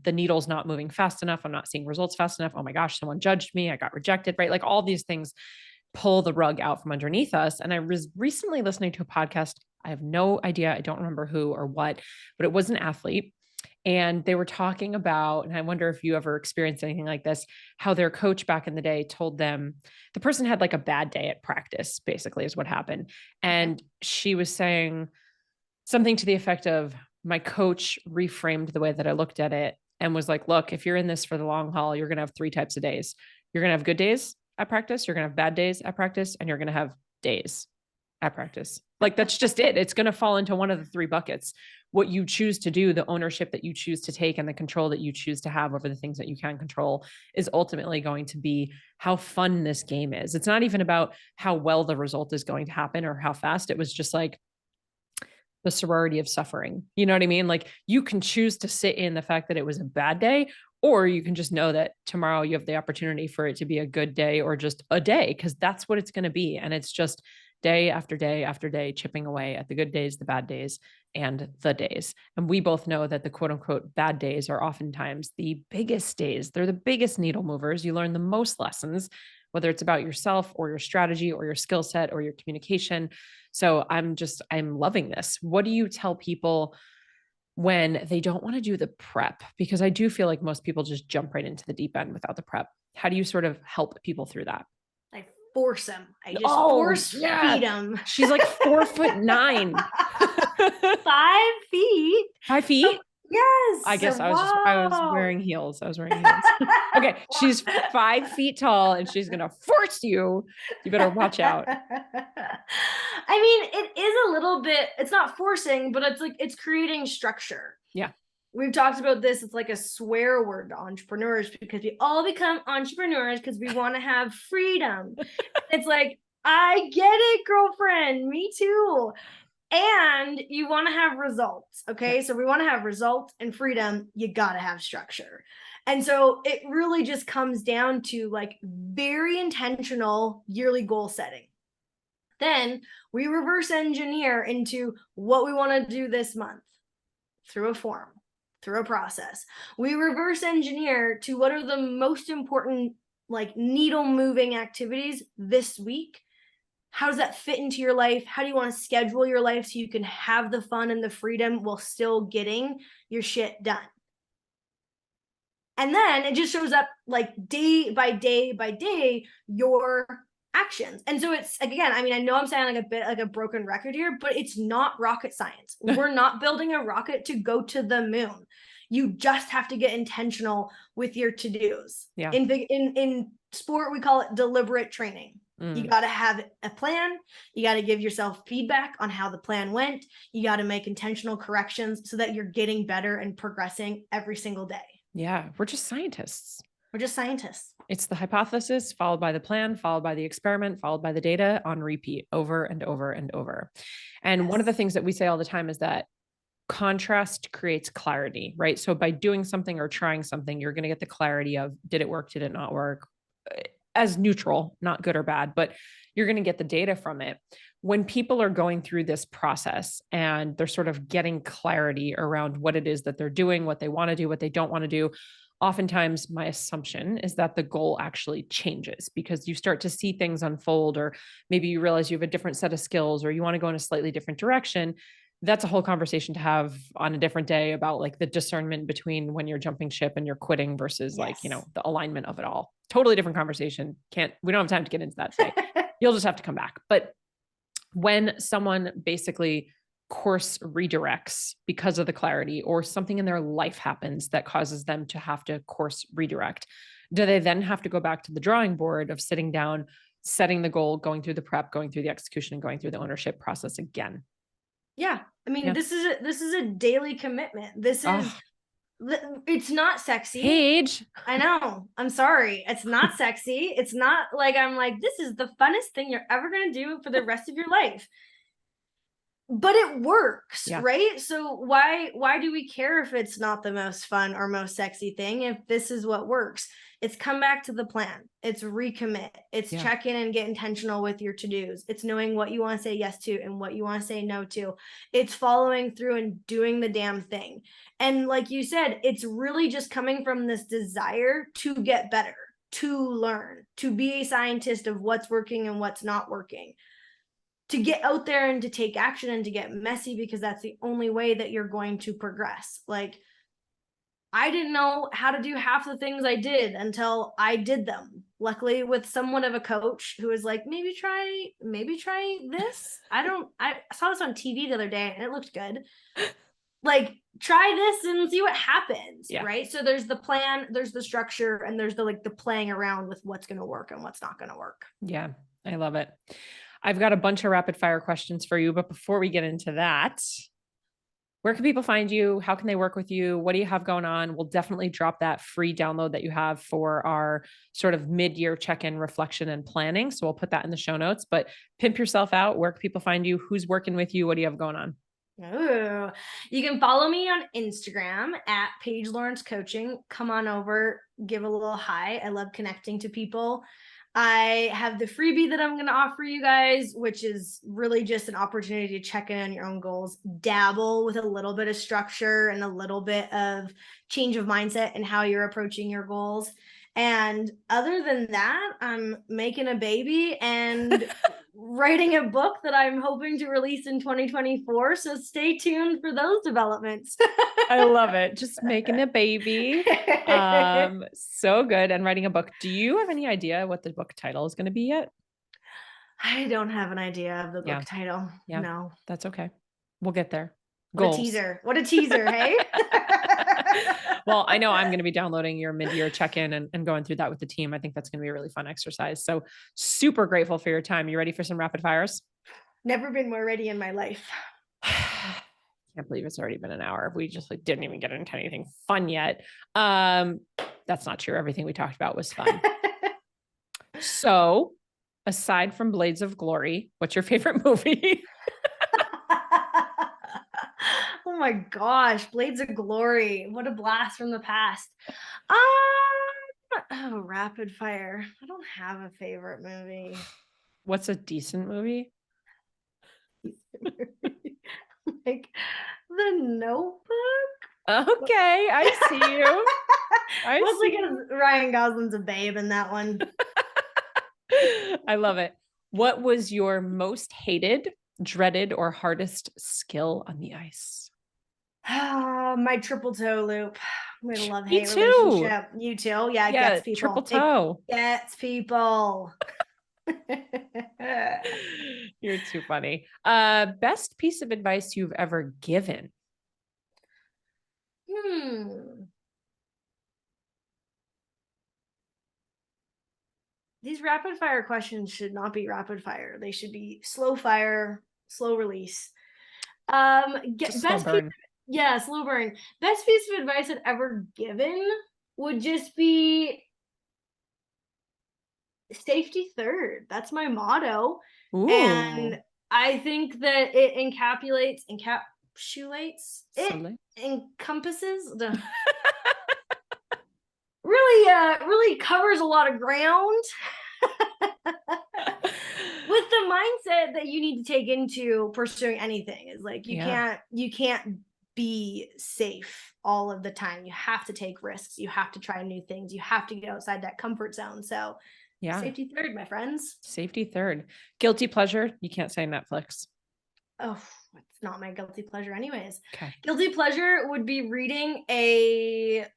the needle's not moving fast enough. I'm not seeing results fast enough. Oh my gosh, someone judged me. I got rejected, right? Like all these things pull the rug out from underneath us. And I was recently listening to a podcast. I have no idea. I don't remember who or what, but it was an athlete. And they were talking about, and I wonder if you ever experienced anything like this, how their coach back in the day told them the person had like a bad day at practice, basically is what happened. And she was saying something to the effect of, my coach reframed the way that I looked at it and was like, look, if you're in this for the long haul, you're going to have 3 types of days. You're going to have good days at practice. You're going to have bad days at practice, and you're going to have days at practice. Like that's just it. It's going to fall into one of the 3 buckets. What you choose to do, the ownership that you choose to take, and the control that you choose to have over the things that you can control is ultimately going to be how fun this game is. It's not even about how well the result is going to happen or how fast. It was just like the sorority of suffering. You know what I mean? Like you can choose to sit in the fact that it was a bad day, or you can just know that tomorrow you have the opportunity for it to be a good day or just a day, because that's what it's going to be. And it's just day after day after day, chipping away at the good days, the bad days, and the days. And we both know that the quote unquote bad days are oftentimes the biggest days. They're the biggest needle movers. You learn the most lessons, whether it's about yourself or your strategy or your skill set or your communication. So I'm loving this. What do you tell people when they don't want to do the prep? Because I do feel like most people just jump right into the deep end without the prep. How do you sort of help people through that? I force them. I just force feed them. She's like 4'9". 5 feet. 5 feet? Yes. I guess I was wearing heels. Okay. She's 5 feet tall and she's going to force you. You better watch out. I mean, it is a little bit, it's not forcing, but it's like, it's creating structure. Yeah. We've talked about this. It's like a swear word to entrepreneurs because we all become entrepreneurs because we want to have freedom. It's like, I get it, girlfriend. Me too. And you want to have results. Okay. So we want to have results and freedom. You got to have structure. And so it really just comes down to like very intentional yearly goal setting. Then we reverse engineer into what we want to do this month through a form, through a process. We reverse engineer to what are the most important, like needle moving activities this week. How does that fit into your life? How do you want to schedule your life so you can have the fun and the freedom while still getting your shit done? And then it just shows up like day by day by day, your actions. And so it's like, again, I mean, I know I'm sounding like a bit like a broken record here, but it's not rocket science. We're not building a rocket to go to the moon. You just have to get intentional with your to-dos. Yeah. In sport, we call it deliberate training. You got to have a plan. You got to give yourself feedback on how the plan went. You got to make intentional corrections so that you're getting better and progressing every single day. Yeah. We're just scientists. It's the hypothesis followed by the plan, followed by the experiment, followed by the data on repeat over and over and over. And one of the things that we say all the time is that contrast creates clarity, right? So by doing something or trying something, you're going to get the clarity of, did it work? Did it not work? As neutral, not good or bad, but you're going to get the data from it. When people are going through this process and they're sort of getting clarity around what it is that they're doing, what they want to do, what they don't want to do, oftentimes my assumption is that the goal actually changes because you start to see things unfold, or maybe you realize you have a different set of skills, or you want to go in a slightly different direction. That's a whole conversation to have on a different day about like the discernment between when you're jumping ship and you're quitting versus like, you know, the alignment of it all. Totally different conversation. We don't have time to get into that today. You'll just have to come back. But when someone basically course redirects because of the clarity, or something in their life happens that causes them to have to course redirect, do they then have to go back to the drawing board of sitting down, setting the goal, going through the prep, going through the execution, and going through the ownership process again? Yeah. I mean, this is a daily commitment. It's not sexy. Paige. I know. I'm sorry. It's not sexy. It's not like I'm like, this is the funnest thing you're ever going to do for the rest of your life. But it works, right? So why do we care if it's not the most fun or most sexy thing if this is what works? It's come back to the plan. It's recommit. It's check in and get intentional with your to-dos. It's knowing what you want to say yes to and what you want to say no to. It's following through and doing the damn thing. And like you said, it's really just coming from this desire to get better, to learn, to be a scientist of what's working and what's not working, to get out there and to take action and to get messy, because that's the only way that you're going to progress. Like, I didn't know how to do half the things I did until I did them. Luckily, with somewhat of a coach who was like, maybe try this. I saw this on TV the other day and it looked good. Like, try this and see what happens. Right. So there's the plan, there's the structure, and there's the playing around with what's going to work and what's not going to work. Yeah. I love it. I've got a bunch of rapid fire questions for you, but before we get into that, where can people find you? How can they work with you? What do you have going on? We'll definitely drop that free download that you have for our sort of mid-year check-in reflection and planning. So we'll put that in the show notes, but pimp yourself out. Where can people find you? Who's working with you? What do you have going on? Oh, you can follow me on Instagram at Paige Lawrence Coaching. Come on over, give a little hi. I love connecting to people. I have the freebie that I'm going to offer you guys, which is really just an opportunity to check in on your own goals, dabble with a little bit of structure and a little bit of change of mindset and how you're approaching your goals. And other than that, I'm making a baby and writing a book that I'm hoping to release in 2024. So stay tuned for those developments. I love it. Just making a baby. So good. And writing a book. Do you have any idea what the book title is going to be yet? I don't have an idea of the book Yeah. title. Yeah. No. That's okay. We'll get there. What a Goals. teaser. What a teaser, hey? Well, I know I'm going to be downloading your mid-year check-in and going through that with the team. I think that's going to be a really fun exercise. So super grateful for your time. You ready for some rapid fires? Never been more ready in my life. Can't believe it's already been an hour. We just like didn't even get into anything fun yet. That's not true. Everything we talked about was fun. So aside from Blades of Glory, what's your favorite movie? Oh my gosh, Blades of Glory. What a blast from the past. Oh, rapid fire. I don't have a favorite movie. What's a decent movie? Like The Notebook? Okay, I see you. Mostly because Ryan Gosling's a babe in that one. I love it. What was your most hated, dreaded, or hardest skill on the ice? My triple toe loop. We have a love-hate Me too. relationship. You too? Yeah, it gets people. Triple toe. It gets people. You're too funny. Best piece of advice you've ever given? These rapid fire questions should not be rapid fire. They should be slow fire, slow release. Best piece, yeah, slow burn. Best piece of advice I've ever given would just be safety third. That's my motto. Ooh. And I think that it encompasses, really covers a lot of ground. With the mindset that you need to take into pursuing anything is like you can't be safe all of the time. You have to take risks. You have to try new things. You have to get outside that comfort zone. So yeah, safety third, my friends. Safety third. Guilty pleasure. You can't say Netflix. Oh, it's not my guilty pleasure anyways. Okay. Guilty pleasure would be reading a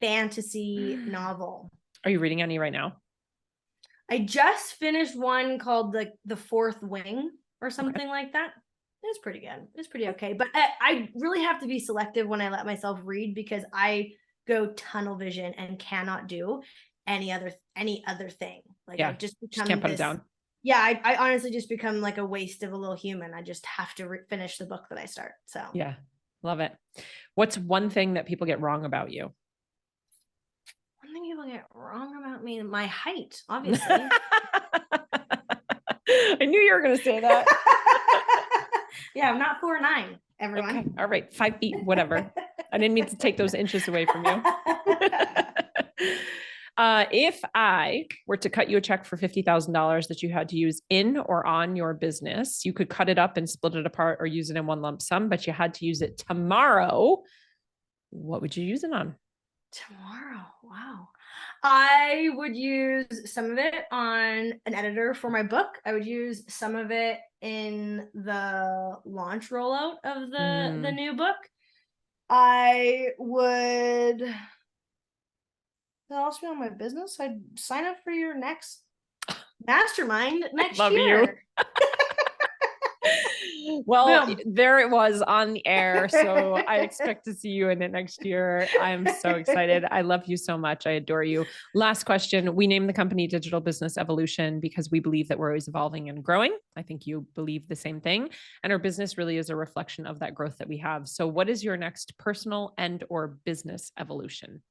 fantasy novel. Are you reading any right now? I just finished one called The Fourth Wing or something like that. It's pretty good. It's pretty okay. But I really have to be selective when I let myself read because I go tunnel vision and cannot do any other thing. Like I just become can't put it down. Yeah, I honestly just become like a waste of a little human. I just have to finish the book that I start. So yeah, love it. What's one thing that people get wrong about you? One thing people get wrong about me, my height, obviously. I knew you were going to say that. Yeah, I'm not 4'9", everyone. Okay. All right. 5 feet, whatever. I didn't mean to take those inches away from you. If I were to cut you a check for $50,000 that you had to use in or on your business, you could cut it up and split it apart or use it in one lump sum, but you had to use it tomorrow. What would you use it on? Tomorrow. Wow. I would use some of it on an editor for my book. I would use some of it in the launch rollout of the new book. I would. What else be on my business? I'd sign up for your next mastermind next year. Well, boom. There it was on the air. So I expect to see you in it next year. I'm so excited. I love you so much. I adore you. Last question. We named the company Digital Business Evolution because we believe that we're always evolving and growing. I think you believe the same thing. And our business really is a reflection of that growth that we have. So what is your next personal and or business evolution?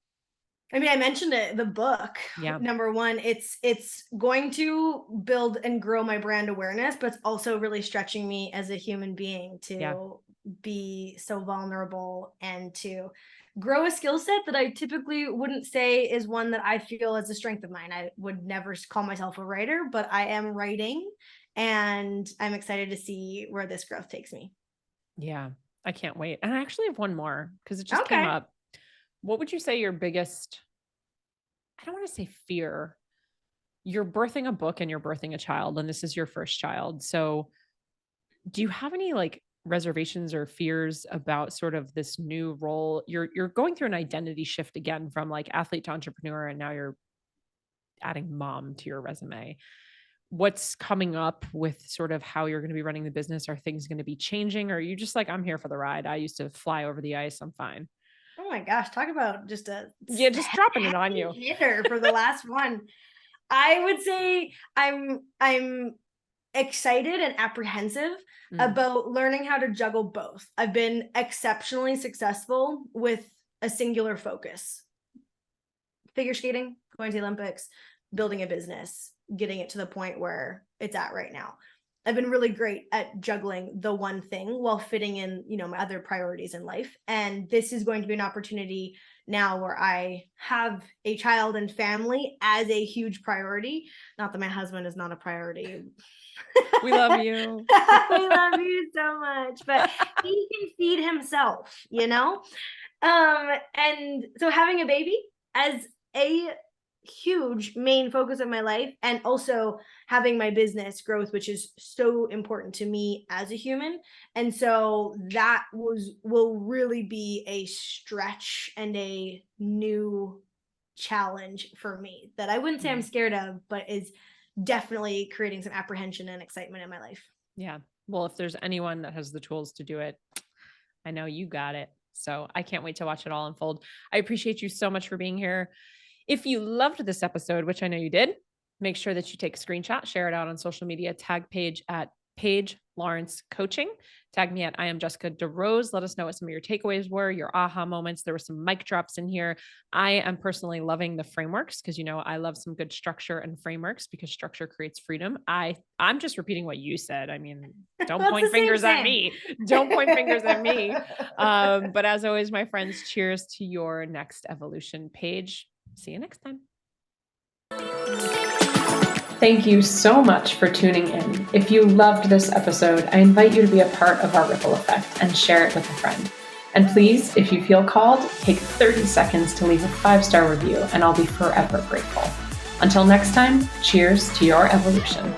I mean, I mentioned it, the book. Yeah. Number one, it's going to build and grow my brand awareness, but it's also really stretching me as a human being to be so vulnerable and to grow a skill set that I typically wouldn't say is one that I feel is a strength of mine. I would never call myself a writer, but I am writing and I'm excited to see where this growth takes me. Yeah, I can't wait. And I actually have one more because it just came up. What would you say your biggest, I don't want to say fear, you're birthing a book and you're birthing a child, and this is your first child. So do you have any like reservations or fears about sort of this new role? You're going through an identity shift again from like athlete to entrepreneur, and now you're adding mom to your resume. what's coming up with sort of how you're going to be running the business? Are things going to be changing? Or are you just like, I'm here for the ride? I used to fly over the ice. I'm fine. Oh my gosh. Talk about just just dropping it on you. Hitter for the last one. I would say I'm excited and apprehensive about learning how to juggle both. I've been exceptionally successful with a singular focus. Figure skating, going to the Olympics, building a business, getting it to the point where it's at right now. I've been really great at juggling the one thing while fitting in, my other priorities in life. And this is going to be an opportunity now where I have a child and family as a huge priority. Not that my husband is not a priority. We love you. We love you so much, but he can feed himself, and so having a baby as a huge main focus of my life, and also having my business growth, which is so important to me as a human. And so that will really be a stretch and a new challenge for me that I wouldn't say I'm scared of, but is definitely creating some apprehension and excitement in my life. Yeah. Well, if there's anyone that has the tools to do it, I know you got it. So I can't wait to watch it all unfold. I appreciate you so much for being here. If you loved this episode, which I know you did, make sure that you take a screenshot, share it out on social media, tag Paige at Paige Lawrence Coaching. Tag me at I am Jessica DeRose. Let us know what some of your takeaways were, your aha moments. There were some mic drops in here. I am personally loving the frameworks because, I love some good structure and frameworks because structure creates freedom. I'm just repeating what you said. I mean, don't point fingers at me. Don't point fingers at me. But as always, my friends, cheers to your next evolution. Paige, see you next time. Thank you so much for tuning in. If you loved this episode, I invite you to be a part of our ripple effect and share it with a friend. And please, if you feel called, take 30 seconds to leave a 5-star review, and I'll be forever grateful. Until next time, cheers to your evolution.